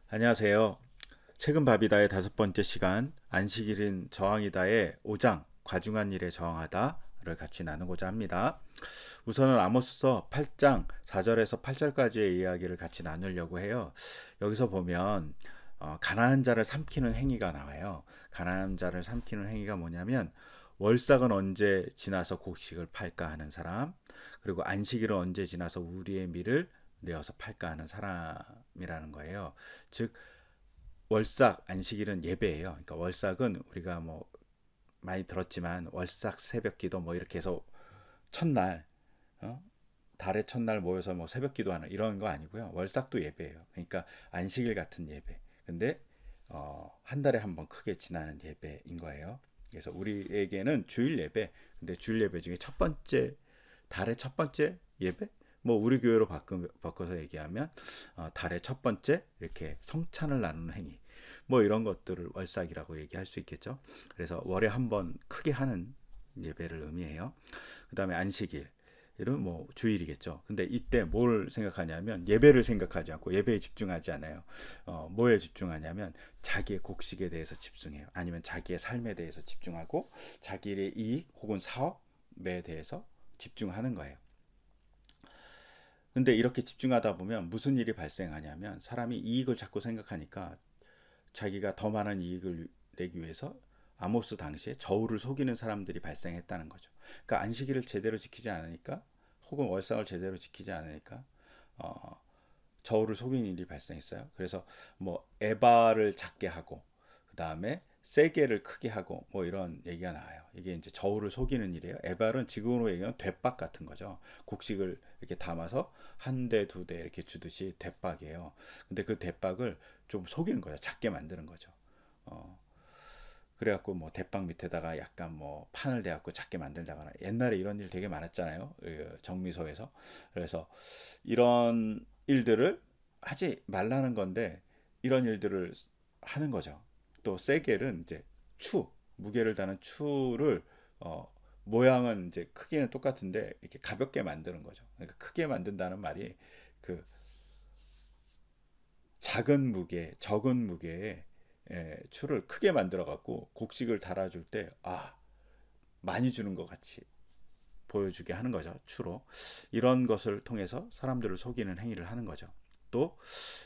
안녕하세요. 책은 밥이다의 5번째 시간, 안식일인 저항이다의 5장 과중한 일에 저항하다를 같이 나누고자 합니다. 우선은 아모스서 8장 4절에서 8절까지의 이야기를 같이 나누려고 해요. 여기서 보면 가난한 자를 삼키는 행위가 나와요. 가난한 자를 삼키는 행위가 뭐냐면 월삭은 언제 지나서 곡식을 팔까 하는 사람, 그리고 안식일은 언제 지나서 우리의 밀을 내어서 팔까 하는 사람이라는 거예요. 즉 월삭 안식일은 예배예요. 그러니까 월삭은 우리가 뭐 많이 들었지만 월삭 새벽기도 뭐 이렇게 해서 첫날 어? 달의 첫날 모여서 뭐 새벽기도하는 이런 거 아니고요. 월삭도 예배예요. 그러니까 안식일 같은 예배. 근데 한 달에 한 번 크게 지나는 예배인 거예요. 그래서 우리에게는 주일 예배. 근데 주일 예배 중에 첫 번째 달의 첫 번째 예배? 뭐 우리 교회로 바꿔서 얘기하면 달의 첫 번째 이렇게 성찬을 나누는 행위 뭐 이런 것들을 월삭이라고 얘기할 수 있겠죠. 그래서 월에 한 번 크게 하는 예배를 의미해요. 그 다음에 안식일 이런 뭐 주일이겠죠. 근데 이때 뭘 생각하냐면 예배를 생각하지 않고 예배에 집중하지 않아요. 뭐에 집중하냐면 자기의 곡식에 대해서 집중해요. 아니면 자기의 삶에 대해서 집중하고 자기의 이익 혹은 사업에 대해서 집중하는 거예요. 근데 이렇게 집중하다 보면 무슨 일이 발생하냐면 사람이 이익을 자꾸 생각하니까 자기가 더 많은 이익을 내기 위해서 아모스 당시에 저울을 속이는 사람들이 발생했다는 거죠. 그러니까 안식일을 제대로 지키지 않으니까 혹은 월삭을 제대로 지키지 않으니까 어, 저울을 속이는 일이 발생했어요. 그래서 뭐 에바를 작게 하고 그 다음에 세게를 크게 하고 뭐 이런 얘기가 나와요. 이게 이제 저울을 속이는 일이에요. 에바는 지금으로 얘기하면 대박 같은 거죠. 곡식을 이렇게 담아서 한 대, 두 대 이렇게 주듯이 대박이에요. 근데 그 대박을 좀 속이는 거죠. 작게 만드는 거죠. 어, 그래갖고 뭐 대빵 밑에다가 약간 뭐 판을 대갖고 작게 만들다거나 옛날에 이런 일 되게 많았잖아요. 정미소에서. 그래서 이런 일들을 하지 말라는 건데 이런 일들을 하는 거죠. 또 세겔은 이제 추 무게를 다는 추를 어, 모양은 이제 크기는 똑같은데 이렇게 가볍게 만드는 거죠. 그러니까 크게 만든다는 말이 그 작은 무게, 적은 무게의 추를 크게 만들어 갖고 곡식을 달아줄 때 많이 주는 것 같이 보여주게 하는 거죠. 추로. 이런 것을 통해서 사람들을 속이는 행위를 하는 거죠. 또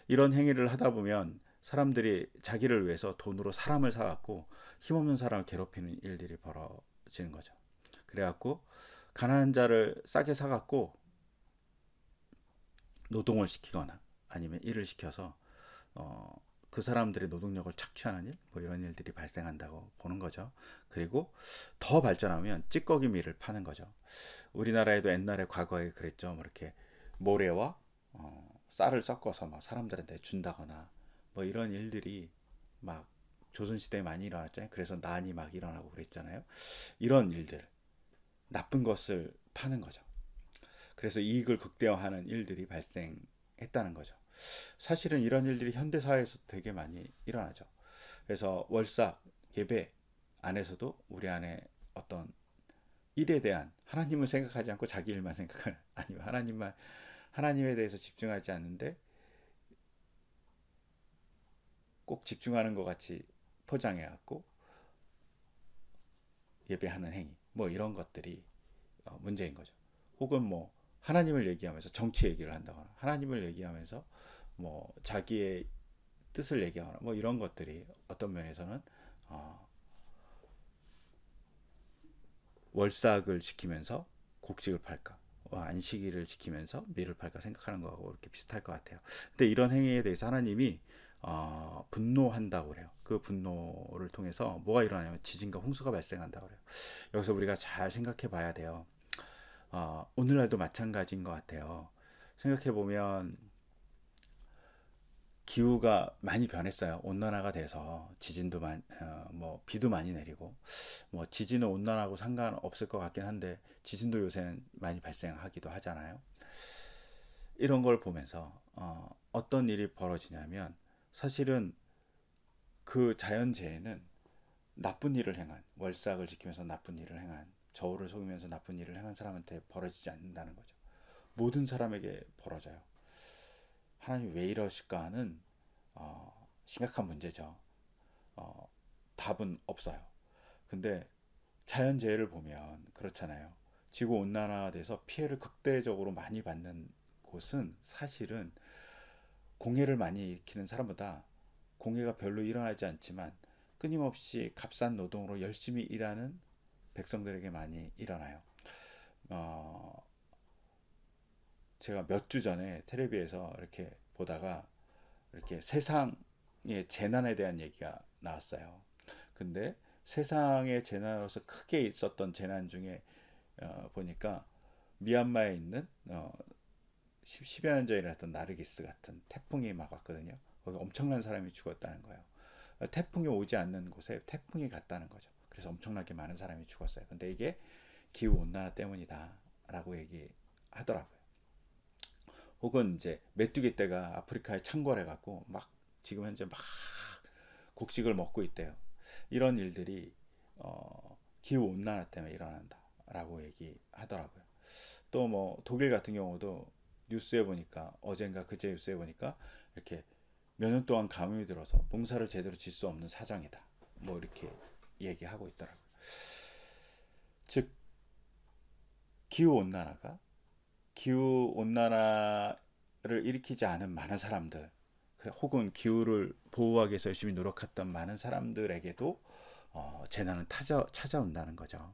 이런 행위를 하다 보면 사람들이 자기를 위해서 돈으로 사람을 사갖고 힘없는 사람을 괴롭히는 일들이 벌어지는 거죠. 그래갖고 가난한 자를 싸게 사갖고 노동을 시키거나 아니면 일을 시켜서 어, 그 사람들의 노동력을 착취하는 일, 뭐 이런 일들이 발생한다고 보는 거죠. 그리고 더 발전하면 찌꺼기 밀을 파는 거죠. 우리나라에도 옛날에 과거에 그랬죠. 뭐 이렇게 모래와 쌀을 섞어서 막 사람들한테 준다거나 뭐 이런 일들이 막 조선시대에 많이 일어났잖아요. 그래서 난이 막 일어나고 그랬잖아요. 이런 일들, 나쁜 것을 파는 거죠. 그래서 이익을 극대화하는 일들이 발생했다는 거죠. 사실은 이런 일들이 현대사회에서 되게 많이 일어나죠. 그래서 월삭 예배 안에서도 우리 안에 어떤 일에 대한 하나님을 생각하지 않고 자기 일만 생각하는 아니면 하나님에 대해서 집중하지 않는데 꼭 집중하는 것 같이 포장해 갖고 예배하는 행위 뭐 이런 것들이 문제인 거죠. 혹은 뭐 하나님을 얘기하면서 정치 얘기를 한다거나 하나님을 얘기하면서 뭐 자기의 뜻을 얘기하거나 뭐 이런 것들이 어떤 면에서는 어, 월삭을 지키면서 곡식을 팔까 안식일을 지키면서 밀을 팔까 생각하는 거하고 이렇게 비슷할 것 같아요. 근데 이런 행위에 대해서 하나님이 분노한다고 그래요. 그 분노를 통해서 뭐가 일어나냐면 지진과 홍수가 발생한다고 그래요. 여기서 우리가 잘 생각해 봐야 돼요. 오늘날도 마찬가지인 것 같아요. 생각해 보면 기후가 많이 변했어요. 온난화가 돼서 지진도 뭐 비도 많이 내리고 뭐 지진은 온난화하고 상관없을 것 같긴 한데 지진도 요새는 많이 발생하기도 하잖아요. 이런 걸 보면서 어떤 일이 벌어지냐면 사실은 그 자연재해는 나쁜 일을 행한 월삭을 지키면서 나쁜 일을 행한 저울을 속이면서 나쁜 일을 행한 사람한테 벌어지지 않는다는 거죠. 모든 사람에게 벌어져요. 하나님 왜 이러실까 하는 심각한 문제죠. 어, 답은 없어요. 근데 자연재해를 보면 그렇잖아요. 지구 온난화돼서 피해를 극대적으로 많이 받는 곳은 사실은 공해를 많이 일으키는 사람보다 공해가 별로 일어나지 않지만 끊임없이 값싼 노동으로 열심히 일하는 백성들에게 많이 일어나요. 어, 제가 몇 주 전에 텔레비에서 이렇게 보다가 이렇게 세상의 재난에 대한 얘기가 나왔어요. 근데 세상의 재난으로서 크게 있었던 재난 중에 보니까 미얀마에 있는 10여 년 전에 일어났던 나르기스 같은 태풍이 막 왔거든요. 거기 엄청난 사람이 죽었다는 거예요. 태풍이 오지 않는 곳에 태풍이 갔다는 거죠. 그래서 엄청나게 많은 사람이 죽었어요. 근데 이게 기후 온난화 때문이다라고 얘기하더라고요. 혹은 이제 메뚜기 떼가 아프리카에 창궐해 갖고 막 지금 현재 막 곡식을 먹고 있대요. 이런 일들이 기후 온난화 때문에 일어난다라고 얘기하더라고요. 또 뭐 독일 같은 경우도 뉴스에 보니까 어젠가 그제 뉴스에 보니까 이렇게 몇 년 동안 가뭄이 들어서 농사를 제대로 질 수 없는 사정이다. 뭐 이렇게 얘기하고 있더라고요. 즉 기후 온난화가 기후 온난화를 일으키지 않은 많은 사람들 혹은 기후를 보호하기 위해서 열심히 노력했던 많은 사람들에게도 재난은 찾아온다는 거죠.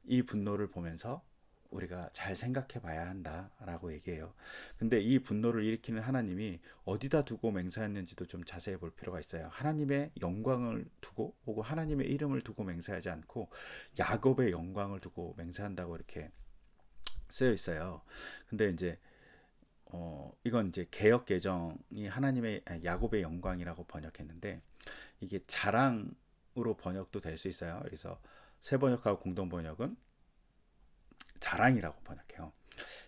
이 분노를 보면서 우리가 잘 생각해 봐야 한다라고 얘기해요. 근데 이 분노를 일으키는 하나님이 어디다 두고 맹세했는지도 좀 자세히 볼 필요가 있어요. 하나님의 영광을 두고 혹은 하나님의 이름을 두고 맹세하지 않고 야곱의 영광을 두고 맹세한다고 이렇게 쓰여 있어요. 근데 이제 이건 이제 개역 개정이 하나님의 야곱의 영광이라고 번역했는데 이게 자랑으로 번역도 될 수 있어요. 그래서 새 번역하고 공동 번역은 자랑이라고 번역해요.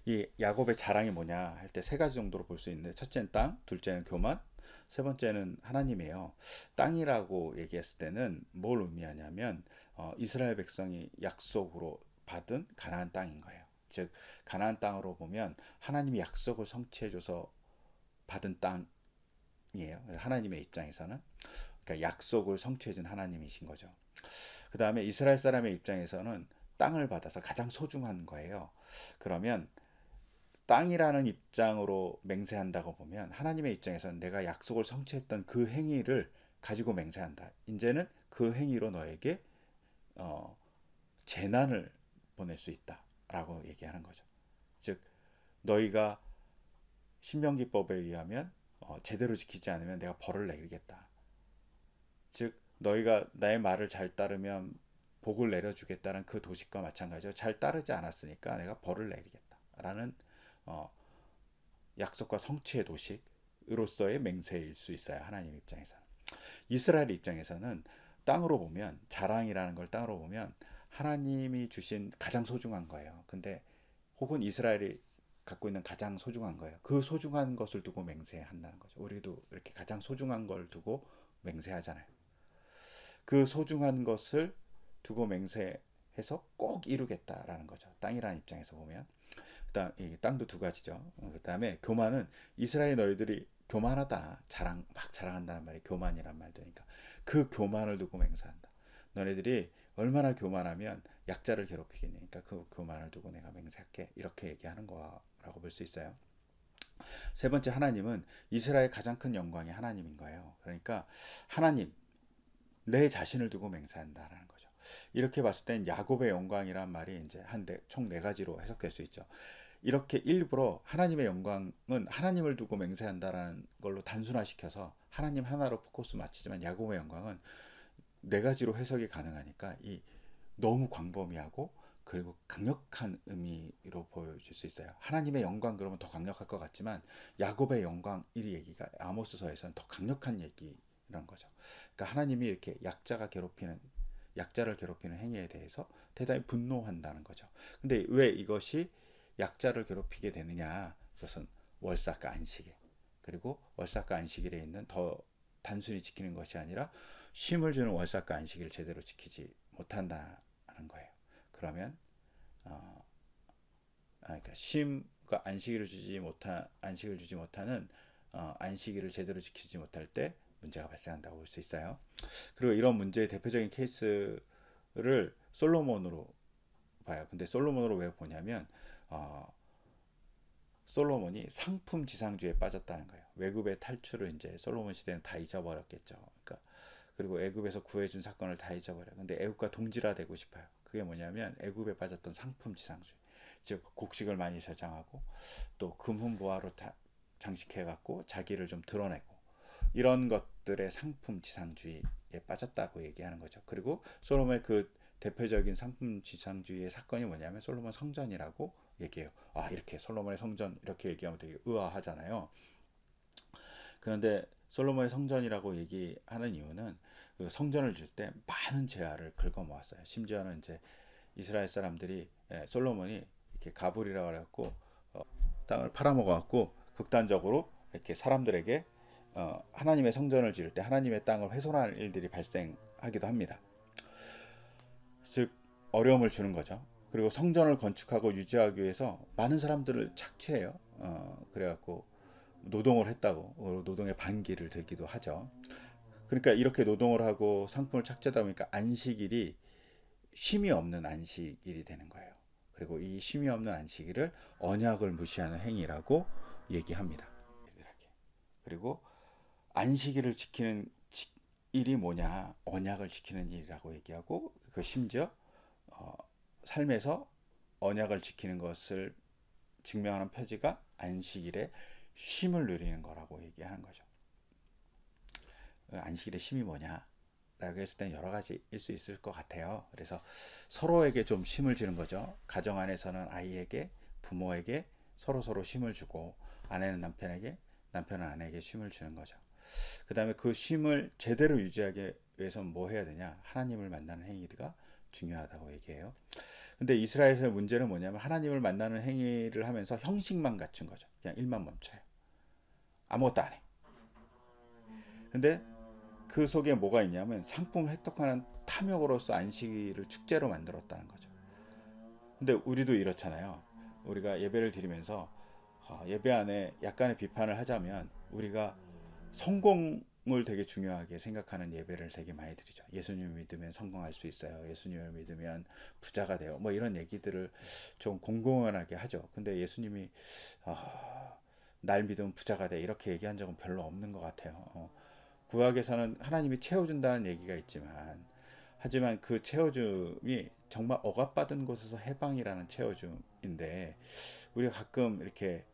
이 야곱의 자랑이 뭐냐 할 때 세 가지 정도로 볼 수 있는데 첫째는 땅, 둘째는 교만, 세 번째는 하나님이에요. 땅이라고 얘기했을 때는 뭘 의미하냐면 이스라엘 백성이 약속으로 받은 가나안 땅인 거예요. 즉 가나안 땅으로 보면 하나님이 약속을 성취해줘서 받은 땅이에요. 하나님의 입장에서는 그러니까 약속을 성취해준 하나님이신 거죠. 그 다음에 이스라엘 사람의 입장에서는 땅을 받아서 가장 소중한 거예요. 그러면 땅이라는 입장으로 맹세한다고 보면 하나님의 입장에서는 내가 약속을 성취했던 그 행위를 가지고 맹세한다. 이제는 그 행위로 너에게 어, 재난을 보낼 수 있다라고 얘기하는 거죠. 즉 너희가 신명기법에 의하면 제대로 지키지 않으면 내가 벌을 내리겠다. 즉 너희가 나의 말을 잘 따르면 복을 내려주겠다는 그 도식과 마찬가지로 잘 따르지 않았으니까 내가 벌을 내리겠다라는 어, 약속과 성취의 도식으로서의 맹세일 수 있어요. 하나님 입장에서는. 이스라엘 입장에서는 땅으로 보면 자랑이라는 걸 땅으로 보면 하나님이 주신 가장 소중한 거예요. 근데 혹은 이스라엘이 갖고 있는 가장 소중한 거예요. 그 소중한 것을 두고 맹세한다는 거죠. 우리도 이렇게 가장 소중한 걸 두고 맹세하잖아요. 그 소중한 것을 두고 맹세해서 꼭 이루겠다라는 거죠. 땅이라는 입장에서 보면. 그다음 이 땅도 두 가지죠. 그다음에 교만은 이스라엘 너희들이 교만하다 막 자랑한다는 말이 교만이란 말도니까 그 교만을 두고 맹세한다. 너네들이 얼마나 교만하면 약자를 괴롭히겠니? 그러니까 그 교만을 두고 내가 맹세할게 이렇게 얘기하는 거라고 볼 수 있어요. 세 번째 하나님은 이스라엘 가장 큰 영광이 하나님인 거예요. 그러니까 하나님 내 자신을 두고 맹세한다라는 거죠. 이렇게 봤을 땐 야곱의 영광이란 말이 이제 총 네 가지로 해석될 수 있죠. 이렇게 일부러 하나님의 영광은 하나님을 두고 맹세한다라는 걸로 단순화시켜서 하나님 하나로 포커스 맞추지만 야곱의 영광은 네 가지로 해석이 가능하니까 이 너무 광범위하고 그리고 강력한 의미로 보여줄 수 있어요. 하나님의 영광 그러면 더 강력할 것 같지만 야곱의 영광 이 얘기가 아모스서에서는 더 강력한 얘기라는 거죠. 그러니까 하나님이 이렇게 약자를 괴롭히는 행위에 대해서 대단히 분노한다는 거죠. 근데 왜 이것이 약자를 괴롭히게 되느냐? 그것은 월삭과 안식일 그리고 월삭과 안식일에 있는 더 단순히 지키는 것이 아니라 쉼을 주는 월삭과 안식일을 제대로 지키지 못한다는 거예요. 그러면 그러니까 쉼과 안식을 주지 못하는 안식일을 제대로 지키지 못할 때 문제가 발생한다고 볼 수 있어요. 그리고 이런 문제의 대표적인 케이스를 솔로몬으로 봐요. 근데 솔로몬으로 왜 보냐면 어, 솔로몬이 상품 지상주의에 빠졌다는 거예요. 외국의 탈출을 이제 솔로몬 시대는 다 잊어버렸겠죠. 그러니까 그리고 애굽에서 구해준 사건을 다 잊어버려. 근데 애굽과 동질화되고 싶어요. 그게 뭐냐면 애굽에 빠졌던 상품 지상주의. 즉 곡식을 많이 저장하고 또 금훈보화로 장식해갖고 자기를 좀 드러내고 이런 것들의 상품 지상주의에 빠졌다고 얘기하는 거죠. 그리고 솔로몬의 그 대표적인 상품 지상주의의 사건이 뭐냐면 솔로몬 성전이라고 얘기해요. 아, 이렇게 솔로몬의 성전 이렇게 얘기하면 되게 의아하잖아요. 그런데 솔로몬의 성전이라고 얘기하는 이유는 그 성전을 질 때 많은 재화를 긁어 모았어요. 심지어는 이제 이스라엘 사람들이 솔로몬이 이렇게 가불이라고 해갖고 땅을 팔아먹어갖고 극단적으로 이렇게 사람들에게 하나님의 성전을 지을 때 하나님의 땅을 훼손할 일들이 발생하기도 합니다. 즉 어려움을 주는 거죠. 그리고 성전을 건축하고 유지하기 위해서 많은 사람들을 착취해요. 그래갖고 노동을 했다고 노동의 반기를 들기도 하죠. 그러니까 이렇게 노동을 하고 상품을 착취하다 보니까 안식일이 쉼이 없는 안식일이 되는 거예요. 그리고 이 쉼이 없는 안식일을 언약을 무시하는 행위라고 얘기합니다. 그리고 안식일을 지키는 일이 뭐냐? 언약을 지키는 일이라고 얘기하고 그 심지어 삶에서 언약을 지키는 것을 증명하는 표지가 안식일에 쉼을 누리는 거라고 얘기하는 거죠. 안식일의 쉼이 뭐냐? 라고 했을 땐 여러 가지일 수 있을 것 같아요. 그래서 서로에게 좀 쉼을 주는 거죠. 가정 안에서는 아이에게, 부모에게 서로 쉼을 주고 아내는 남편에게, 남편은 아내에게 쉼을 주는 거죠. 그 다음에 그 쉼을 제대로 유지하기 위해서는 뭐 해야 되냐? 하나님을 만나는 행위가 중요하다고 얘기해요. 근데 이스라엘의 문제는 뭐냐면 하나님을 만나는 행위를 하면서 형식만 갖춘 거죠. 그냥 일만 멈춰요. 아무것도 안 해. 근데 그 속에 뭐가 있냐면 상품을 획득하는 탐욕으로서 안식일을 축제로 만들었다는 거죠. 근데 우리도 이렇잖아요. 우리가 예배를 드리면서 예배 안에 약간의 비판을 하자면 우리가 성공을 되게 중요하게 생각하는 예배를 되게 많이 드리죠. 예수님을 믿으면 성공할 수 있어요. 예수님을 믿으면 부자가 돼요. 뭐 이런 얘기들을 좀 공공연하게 하죠. 근데 예수님이 날 믿으면 부자가 돼 이렇게 얘기한 적은 별로 없는 것 같아요. 구약에서는 하나님이 채워준다는 얘기가 있지만 하지만 그 채워줌이 정말 억압받은 곳에서 해방이라는 채워줌인데 우리가 가끔 이렇게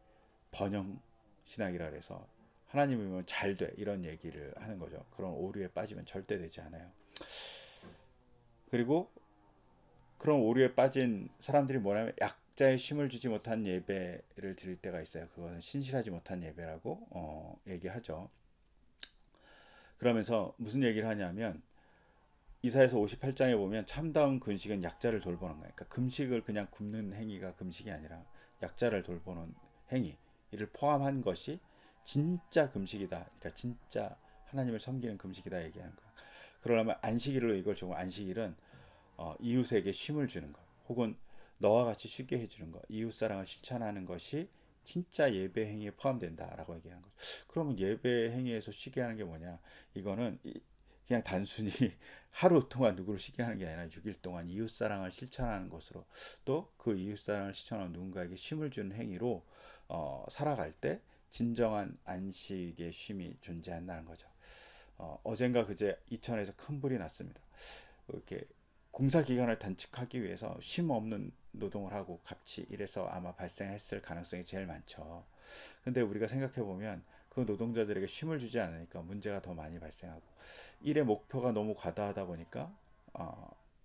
번영 신학이라 그래서 하나님이면 잘 돼 이런 얘기를 하는 거죠. 그런 오류에 빠지면 절대 되지 않아요. 그리고 그런 오류에 빠진 사람들이 뭐냐면 약자의 쉼을 주지 못한 예배를 드릴 때가 있어요. 그것은 신실하지 못한 예배라고 얘기하죠. 그러면서 무슨 얘기를 하냐면 이사야서 58장에 보면 참다운 금식은 약자를 돌보는 거예요. 그러니까 금식을 그냥 굶는 행위가 금식이 아니라 약자를 돌보는 행위 이를 포함한 것이 진짜 금식이다. 그러니까 진짜 하나님을 섬기는 금식이다 얘기하는 거야. 그러려면 안식일로 이걸 주고 안식일은 이웃에게 쉼을 주는 것 혹은 너와 같이 쉬게 해주는 것 이웃사랑을 실천하는 것이 진짜 예배 행위에 포함된다라고 얘기하는 거죠. 그러면 예배 행위에서 쉬게 하는 게 뭐냐? 이거는 그냥 단순히 하루 동안 누구를 쉬게 하는 게 아니라 6일 동안 이웃사랑을 실천하는 것으로 또 그 이웃사랑을 실천하는 누군가에게 쉼을 주는 행위로 살아갈 때 진정한 안식의 쉼이 존재한다는 거죠. 어젠가 그제 이천에서 큰 불이 났습니다. 이렇게 공사 기간을 단축하기 위해서 쉼 없는 노동을 하고 같이 이래서 아마 발생했을 가능성이 제일 많죠. 근데 우리가 생각해 보면 그 노동자들에게 쉼을 주지 않으니까 문제가 더 많이 발생하고 일의 목표가 너무 과다하다 보니까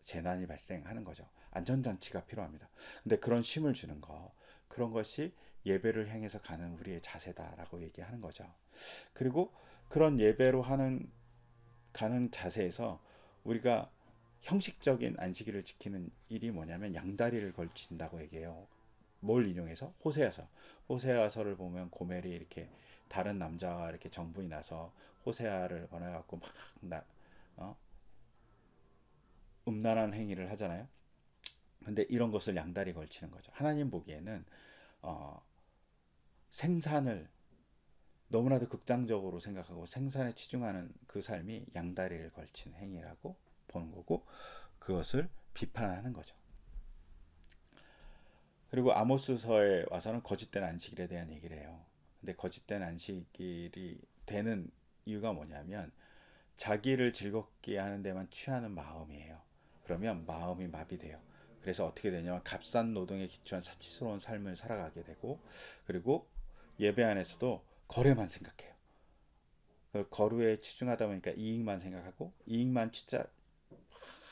재난이 발생하는 거죠. 안전장치가 필요합니다. 근데 그런 쉼을 주는 거 그런 것이 예배를 향해서 가는 우리의 자세다라고 얘기하는 거죠. 그리고 그런 예배로 가는 자세에서 우리가 형식적인 안식일을 지키는 일이 뭐냐면 양다리를 걸친다고 얘기해요. 뭘 인용해서? 호세아서를 보면 고멜이 이렇게 다른 남자와 이렇게 정분이 나서 호세아를 권해갖고 음란한 행위를 하잖아요. 근데 이런 것을 양다리 걸치는 거죠. 하나님 보기에는 생산을 너무나도 극단적으로 생각하고 생산에 치중하는 그 삶이 양다리를 걸친 행위라고 보는 거고, 그것을 비판하는 거죠. 그리고 아모스서에 와서는 거짓된 안식일에 대한 얘기를 해요. 근데 거짓된 안식일이 되는 이유가 뭐냐면 자기를 즐겁게 하는 데만 취하는 마음이에요. 그러면 마음이 마비돼요. 그래서 어떻게 되냐면 값싼 노동에 기초한 사치스러운 삶을 살아가게 되고, 그리고 예배 안에서도 거래만 생각해요. 그 거루에 치중하다 보니까 이익만 생각하고, 이익만 진짜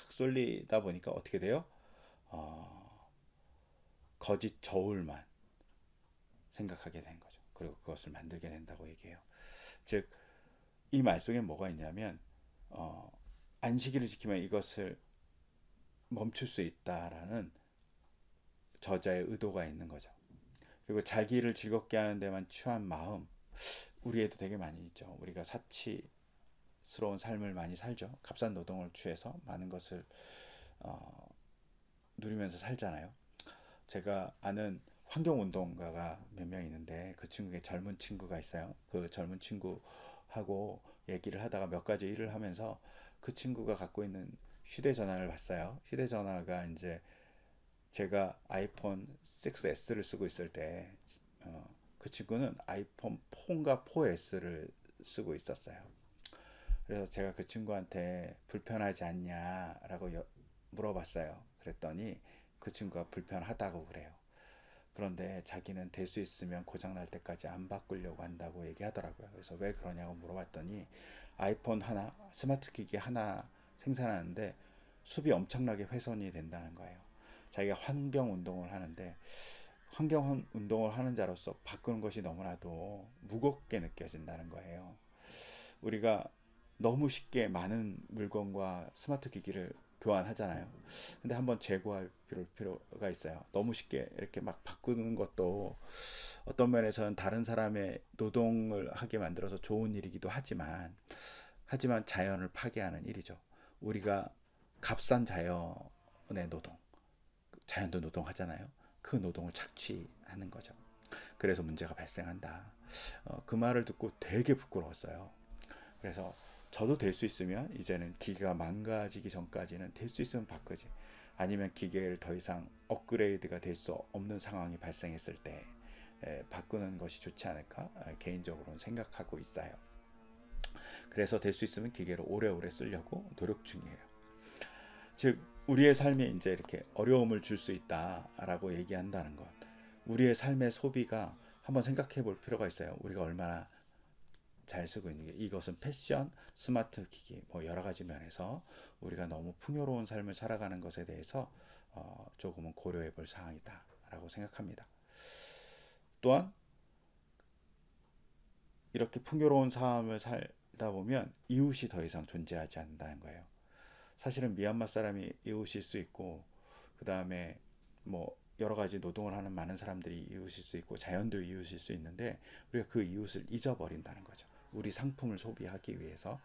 쏠리다 보니까 어떻게 돼요? 거짓 저울만 생각하게 된 거죠. 그리고 그것을 만들게 된다고 얘기해요. 즉, 이 말 속에 뭐가 있냐면, 어, 안식일을 지키면 이것을 멈출 수 있다라는 저자의 의도가 있는 거죠. 그리고 자기를 즐겁게 하는 데만 취한 마음, 우리에도 되게 많이 있죠. 우리가 사치스러운 삶을 많이 살죠. 값싼 노동을 취해서 많은 것을 누리면서 살잖아요. 제가 아는 환경운동가가 몇 명 있는데 그 친구의 젊은 친구가 있어요. 그 젊은 친구하고 얘기를 하다가 몇 가지 일을 하면서 그 친구가 갖고 있는 휴대전화를 봤어요. 휴대전화가 이제 제가 아이폰 6S를 쓰고 있을 때, 그 친구는 아이폰 4인가 4S를 쓰고 있었어요. 그래서 제가 그 친구한테 불편하지 않냐라고 물어봤어요. 그랬더니 그 친구가 불편하다고 그래요. 그런데 자기는 될 수 있으면 고장날 때까지 안 바꾸려고 한다고 얘기하더라고요. 그래서 왜 그러냐고 물어봤더니 아이폰 하나, 스마트 기기 하나 생산하는데 수비 엄청나게 훼손이 된다는 거예요. 자기가 환경 운동을 하는데 환경 운동을 하는 자로서 바꾸는 것이 너무나도 무겁게 느껴진다는 거예요. 우리가 너무 쉽게 많은 물건과 스마트 기기를 교환하잖아요. 근데 한번 재고할 필요가 있어요. 너무 쉽게 이렇게 막 바꾸는 것도 어떤 면에서는 다른 사람의 노동을 하게 만들어서 좋은 일이기도 하지만 자연을 파괴하는 일이죠. 우리가 값싼 자연의 노동, 자연도 노동하잖아요. 그 노동을 착취하는 거죠. 그래서 문제가 발생한다. 그 말을 듣고 되게 부끄러웠어요. 그래서 저도 될 수 있으면 이제는 기계가 망가지기 전까지는 될 수 있으면 바꾸지. 아니면 기계를 더 이상 업그레이드가 될 수 없는 상황이 발생했을 때 바꾸는 것이 좋지 않을까 개인적으로는 생각하고 있어요. 그래서 될 수 있으면 기계를 오래오래 쓰려고 노력 중이에요. 즉 우리의 삶에 이제 이렇게 어려움을 줄 수 있다라고 얘기한다는 것. 우리의 삶의 소비가 한번 생각해 볼 필요가 있어요. 우리가 얼마나 잘 쓰고 있는 게, 이것은 패션, 스마트 기기 뭐 여러 가지 면에서 우리가 너무 풍요로운 삶을 살아가는 것에 대해서 조금은 고려해 볼 사항이다라고 생각합니다. 또한 이렇게 풍요로운 삶을 살다 보면 이웃이 더 이상 존재하지 않는다는 거예요. 사실은 미얀마 사람이 이웃일 수 있고, 그 다음에 뭐 여러 가지 노동을 하는 많은 사람들이 이웃일 수 있고, 자연도 이웃일 수 있는데 우리가 그 이웃을 잊어버린다는 거죠. 우리 상품을 소비하기 위해서.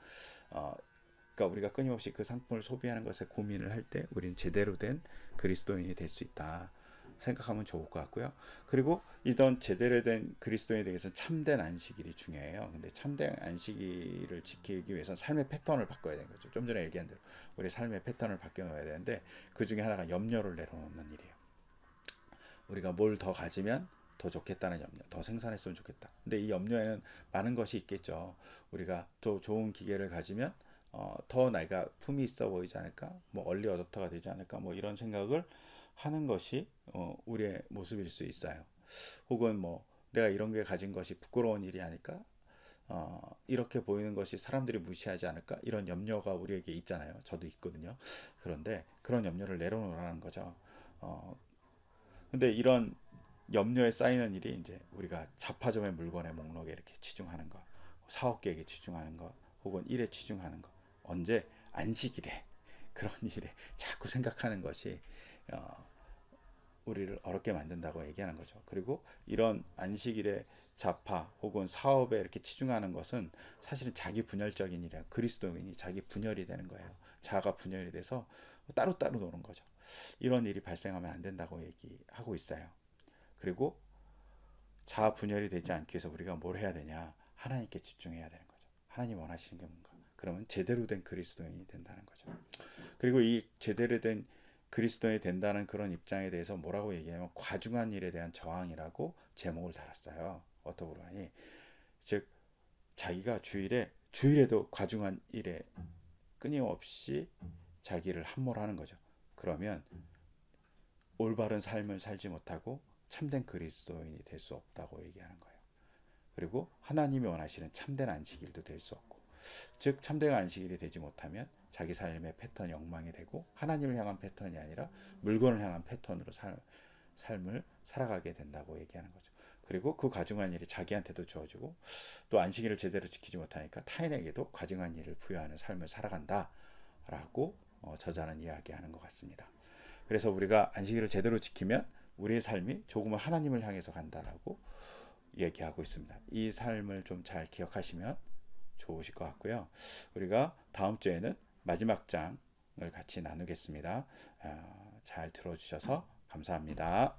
그러니까 우리가 끊임없이 그 상품을 소비하는 것에 고민을 할 때 우리는 제대로 된 그리스도인이 될 수 있다 생각하면 좋을 것 같고요. 그리고 이런 제대로 된 그리스도인에 대해서 참된 안식일이 중요해요. 근데 참된 안식일을 지키기 위해서는 삶의 패턴을 바꿔야 되는 거죠. 좀 전에 얘기한 대로 우리 삶의 패턴을 바꿔 놓아야 되는데, 그 중에 하나가 염려를 내려놓는 일이에요. 우리가 뭘 더 가지면 더 좋겠다는 염려, 더 생산했으면 좋겠다. 근데 이 염려에는 많은 것이 있겠죠. 우리가 더 좋은 기계를 가지면 더 내가 품이 있어 보이지 않을까? 뭐 얼리 어댑터가 되지 않을까? 뭐 이런 생각을 하는 것이 우리의 모습일 수 있어요. 혹은 뭐 내가 이런 게 가진 것이 부끄러운 일이 아닐까? 이렇게 보이는 것이 사람들이 무시하지 않을까? 이런 염려가 우리에게 있잖아요. 저도 있거든요. 그런데 그런 염려를 내려놓으라는 거죠. 어, 근데 이런 염려에 쌓이는 일이 이제 우리가 잡화점의 물건의 목록에 이렇게 치중하는 것, 사업 계획에 치중하는 것, 혹은 일에 치중하는 것, 언제 안식일에 그런 일에 자꾸 생각하는 것이 어, 우리를 어렵게 만든다고 얘기하는 거죠. 그리고 이런 안식일의 자파 혹은 사업에 이렇게 치중하는 것은 사실은 자기 분열적인 일이야. 그리스도인이 자기 분열이 되는 거예요. 자아가 분열이 돼서 따로따로 노는 거죠. 이런 일이 발생하면 안 된다고 얘기하고 있어요. 그리고 자아 분열이 되지 않기 위해서 우리가 뭘 해야 되냐? 하나님께 집중해야 되는 거죠. 하나님 원하시는 게 뭔가. 그러면 제대로 된 그리스도인이 된다는 거죠. 그리고 이 제대로 된 그리스도인이 된다는 그런 입장에 대해서 뭐라고 얘기하면 과중한 일에 대한 저항이라고 제목을 달았어요. 어떠브라이. 즉 자기가 주일에도 과중한 일에 끊임없이 자기를 함몰하는 거죠. 그러면 올바른 삶을 살지 못하고 참된 그리스도인이 될 수 없다고 얘기하는 거예요. 그리고 하나님이 원하시는 참된 안식일도 될 수 없고, 즉 참된 안식일이 되지 못하면 자기 삶의 패턴이 엉망이 되고 하나님을 향한 패턴이 아니라 물건을 향한 패턴으로 삶을 살아가게 된다고 얘기하는 거죠. 그리고 그 과중한 일이 자기한테도 주어지고 또 안식일을 제대로 지키지 못하니까 타인에게도 과중한 일을 부여하는 삶을 살아간다라고 저자는 이야기하는 것 같습니다. 그래서 우리가 안식일을 제대로 지키면 우리의 삶이 조금은 하나님을 향해서 간다라고 얘기하고 있습니다. 이 삶을 좀 잘 기억하시면 좋으실 것 같고요. 우리가 다음 주에는 마지막 장을 같이 나누겠습니다. 잘 들어주셔서 감사합니다.